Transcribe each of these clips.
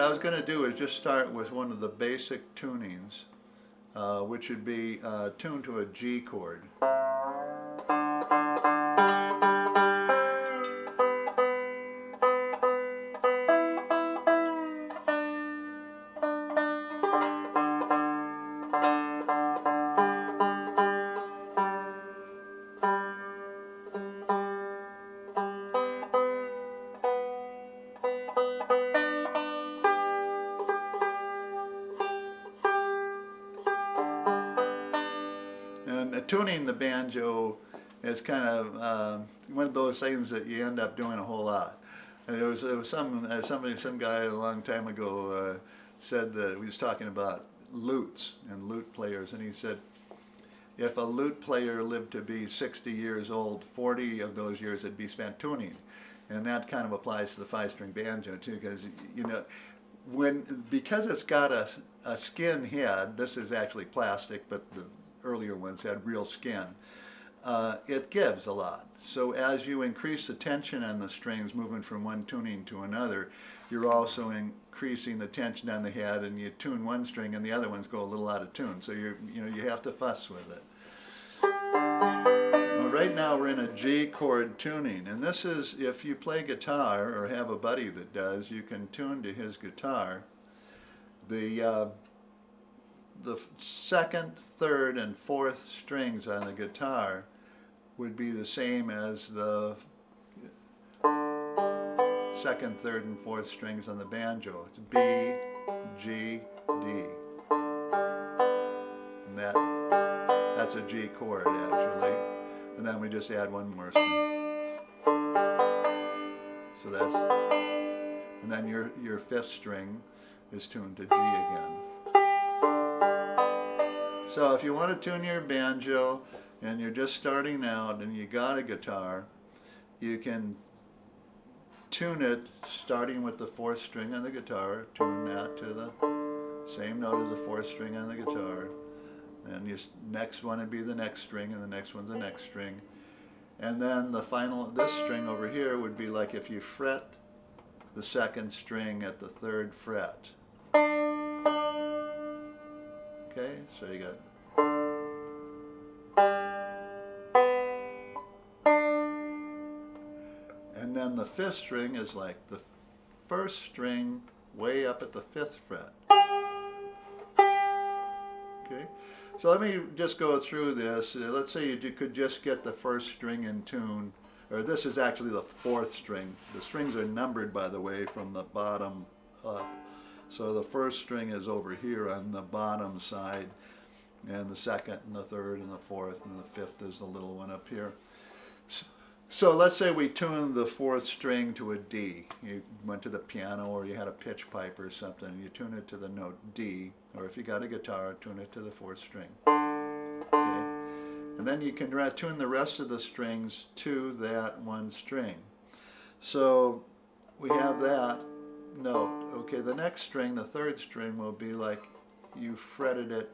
I was going to do is just start with one of the basic tunings, which would be tuned to a G chord. And tuning the banjo is kind of one of those things that you end up doing a whole lot. And there was some guy a long time ago said that we was talking about lutes and lute players, and he said if a lute player lived to be 60 years old, 40 of those years would be spent tuning, and that kind of applies to the 5-string banjo too, because because it's got a skin head. This is actually plastic, but the earlier ones had real skin. It gives a lot. So as you increase the tension on the strings moving from one tuning to another, you're also increasing the tension on the head, and you tune one string and the other ones go a little out of tune. So you have to fuss with it. Well, right now we're in a G chord tuning, and this is, if you play guitar or have a buddy that does, you can tune to his guitar. The second, third, and fourth strings on the guitar would be the same as the second, third, and fourth strings on the banjo. It's B, G, D. And that's a G chord, actually. And then we just add one more string. So that's, and then your fifth string is tuned to G again. So if you want to tune your banjo and you're just starting out and you got a guitar, you can tune it starting with the fourth string on the guitar, tune that to the same note as the fourth string on the guitar, and your next one would be the next string, and the next one's the next string, and then the final, this string over here would be like if you fret the second string at the third fret. Okay, so you got and then the fifth string is like the first string way up at the fifth fret. Okay, so let me just go through this. Let's say you could just get the first string in tune, or this is actually the fourth string. The strings are numbered, by the way, from the bottom up. So the first string is over here on the bottom side, and the second and the third and the fourth and the fifth is the little one up here. So let's say we tuned the fourth string to a D. You went to the piano or you had a pitch pipe or something, and you tune it to the note D, or if you got a guitar, tune it to the fourth string. Okay? And then you can tune the rest of the strings to that one string. So we have that note. Okay, the next string, the third string, will be like you fretted it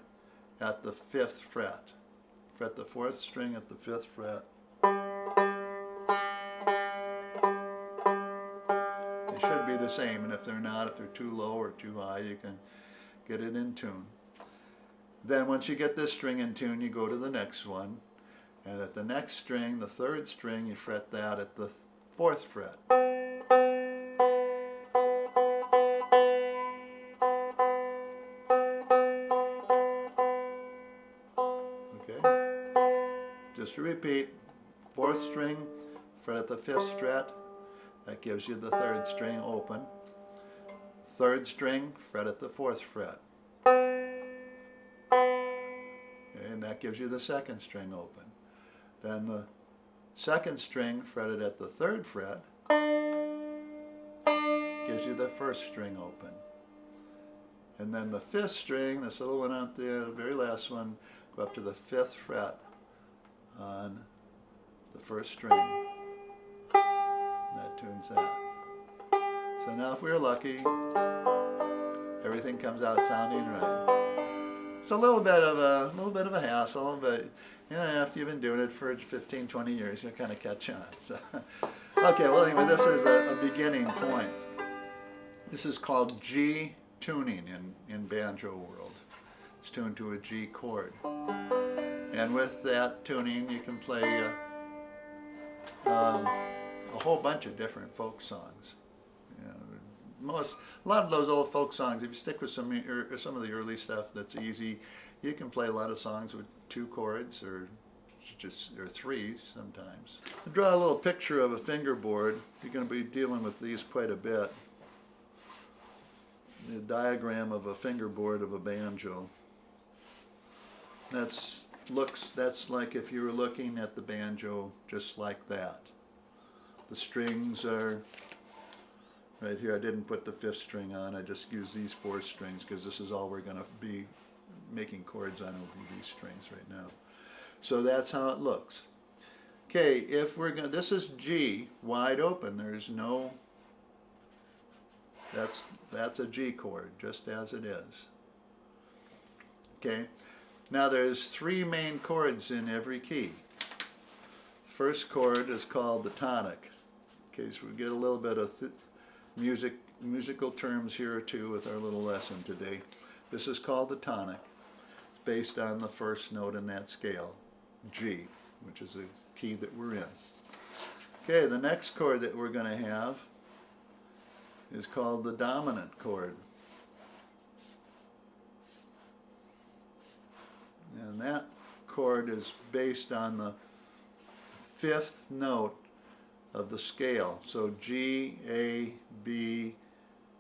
at the fifth fret. Fret the fourth string at the fifth fret. They should be the same, and if they're not, if they're too low or too high, you can get it in tune. Then once you get this string in tune, you go to the next one, and at the next string, the third string, you fret that at the fourth fret. Just to repeat, fourth string, fret at the fifth fret, that gives you the third string open. Third string, fret at the fourth fret. Okay, and that gives you the second string open. Then the second string, fretted at the third fret, gives you the first string open. And then the fifth string, this little one out there, the very last one, go up to the fifth fret on the first string. And that tunes that. So now if we're lucky, everything comes out sounding right. It's a little bit of a hassle, but after you've been doing it for 15, 20 years, you'll kind of catch on. So, okay, well anyway, this is a beginning point. This is called G tuning in banjo world. It's tuned to a G chord. And with that tuning you can play a whole bunch of different folk songs. You know, a lot of those old folk songs, if you stick with some of the early stuff that's easy, you can play a lot of songs with 2 chords or 3 sometimes. I'll draw a little picture of a fingerboard. You're going to be dealing with these quite a bit. A diagram of a fingerboard of a banjo. That's like if you were looking at the banjo just like that. The strings are right here. I didn't put the 5th string on. I just used these 4 strings because this is all we're going to be making chords on, will be these strings right now. So that's how it looks. Okay, if we're going, this is G, wide open. There's no, that's a G chord, just as it is. Okay, now there's 3 main chords in every key. First chord is called the tonic. Okay, so we get a little bit of musical terms here too with our little lesson today. This is called the tonic. It's based on the first note in that scale, G, which is the key that we're in. Okay, the next chord that we're going to have is called the dominant chord. And that chord is based on the 5th note of the scale. So G, A, B,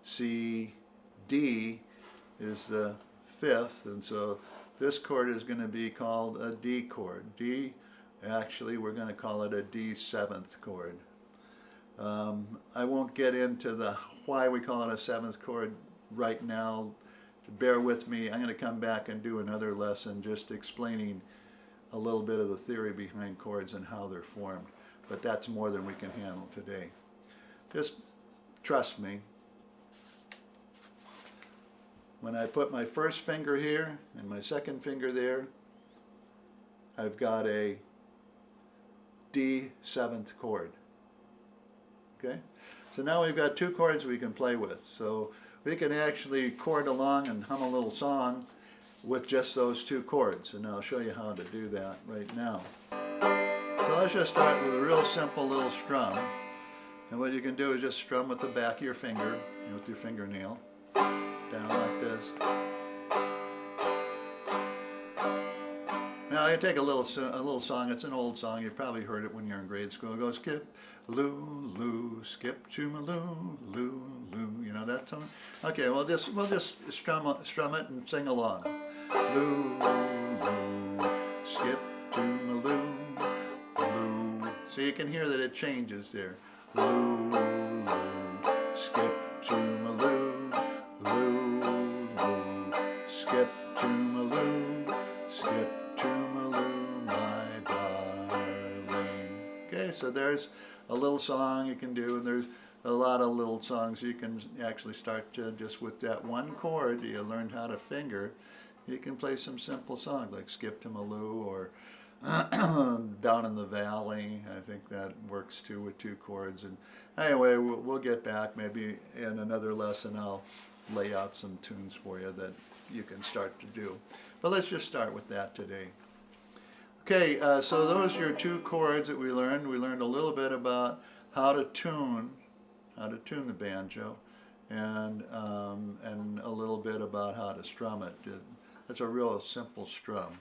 C, D is the 5th, and so this chord is going to be called a D chord. D, actually we're going to call it a D7th chord. I won't get into the why we call it a 7th chord right now. Bear with me. I'm going to come back and do another lesson just explaining a little bit of the theory behind chords and how they're formed. But that's more than we can handle today. Just trust me. When I put my first finger here and my second finger there, I've got a D7th chord. Okay? So now we've got 2 chords we can play with. So we can actually chord along and hum a little song with just those 2 chords. And I'll show you how to do that right now. So let's just start with a real simple little strum. And what you can do is just strum with the back of your finger, with your fingernail, down like this. Now you take a little song. It's an old song. You've probably heard it when you're in grade school. It goes, skip, loo, skip to my loo, loo. You know that song? Okay, we'll just strum it and sing along. Loo, skip to my loo, loo. So you can hear that it changes there. Loo, skip to my loo, loo, skip to my loo, skip to my loo, my darling. Okay, so there's a little song you can do, and there's a lot of little songs you can actually start to just with that one chord you learned how to finger. You can play some simple songs like Skip to Maloo or Down in the Valley. I think that works too with 2 chords. And anyway, we'll get back. Maybe in another lesson I'll lay out some tunes for you that you can start to do. But let's just start with that today. Okay, so those are your 2 chords that we learned. We learned a little bit about how to tune the banjo, and a little bit about how to strum it. It's a real simple strum.